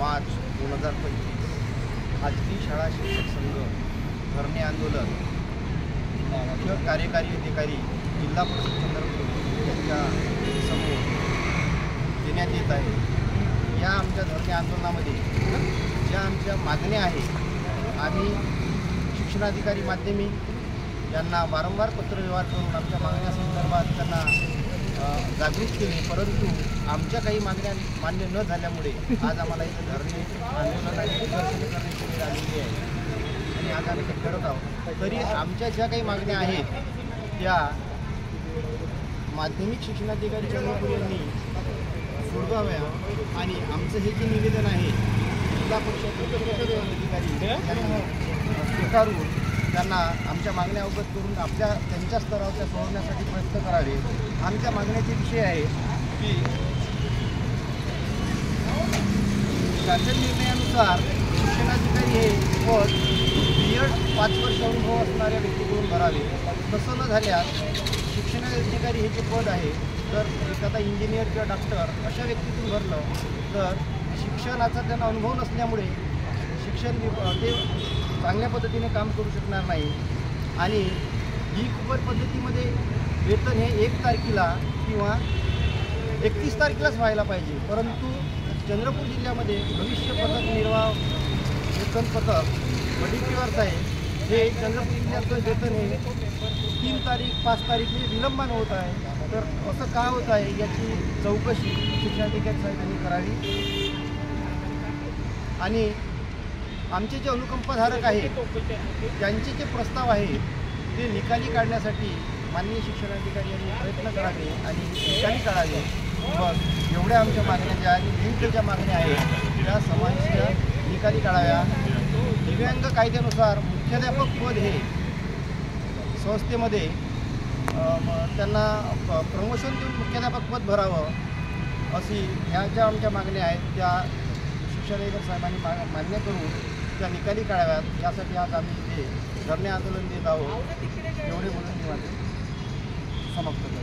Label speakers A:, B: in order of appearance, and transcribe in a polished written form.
A: मार्च 2025 खाजगी शाळा शिक्षक संघ धरणे आंदोलन मुख्य कार्यकारी अधिकारी जिल्हा परिषद चंद्रपूर यांच्या समोर देण्यात येत आहे। या आमच्या धरणे आंदोलनामध्ये ज्या आमच्या मागण्या आहेत, आम्ही शिक्षणाधिकारी माध्यमिक यांना वारंवार पत्रव्यवहार करून आमच्या मागण्यासंदर्भात त्यांना जागृत केले, परंतु आमच्या काही मागण्या मान्य न झाल्यामुळे आज आम्हाला इथं धरणे आंदोलन आणि निदर्शने करण्याची वेळ आलेली आहे आणि आज आम्ही ते करत आहोत। तरी आमच्या ज्या काही मागण्या आहेत त्या माध्यमिक शिक्षणाधिकारी चंद्रपूर यांनी सोडवाव्या आणि आमचं हे जे निवेदन आहे जिल्हा परिषद अधिकारी यांनी स्वीकारून त्यांना आमच्या मागण्या अवगत करून त्यांच्या स्तरावर त्या सोडवण्यासाठी प्रयत्न करावे। आमच्या मागण्याचे विषय आहे की शासन निर्णयानुसार शिक्षणाधिकारी हे पद B.Ed 5 वर्ष अनुभव असणाऱ्या व्यक्तीकडून भरावे। तसं न झाल्यास शिक्षणाधिकारी हे जे पद आहे तर एखादा इंजिनियर किंवा डॉक्टर अशा व्यक्तीतून भरलं तर शिक्षणाचा त्यांना अनुभव नसल्यामुळे शिक्षण ते चांगल्या पद्धतीने काम करू शकणार नाही आणि ही कूपन पद्धतीमध्ये वेतन हे 1 तारखेला किंवा 31 तारखेलाच व्हायला पाहिजे, परंतु चंद्रपूर जिल्ह्यामध्ये भविष्य पथक निर्वाह वेतन पथक बडीपीवरच आहे। हे चंद्रपूर जिल्ह्याचं वेतन हे 3 तारीख 5 तारीखने विलंबन होत आहे। तर असं का होत आहे याची चौकशी शिक्षणाधिकारी साहेबांनी करावी आणि आमचे जे अनुकंपाधारक आहेत त्यांचे जे प्रस्ताव आहेत ते निकाली काढण्यासाठी माननीय शिक्षणाधिकारी यांनी प्रयत्न करावे आणि निकाली काढावे। मग एवढ्या आमच्या मागण्या ज्या आणि विविध ज्या मागण्या आहेत त्या समाजाच्या निकाली काढाव्या। दिव्यांग कायद्यानुसार मुख्याध्यापक पद हे संस्थेमध्ये त्यांना प्रमोशन देऊन मुख्याध्यापक पद भरावं अशी ह्या ज्या आमच्या मागण्या आहेत त्या शिक्षणाधिकारी साहेबांनी मान्य करून त्या निकाली काढाव्यात। यासाठी आज आम्ही इथे धरणे आंदोलन देत आहोत। एवढे बोलून मी माझे समाप्त करतो।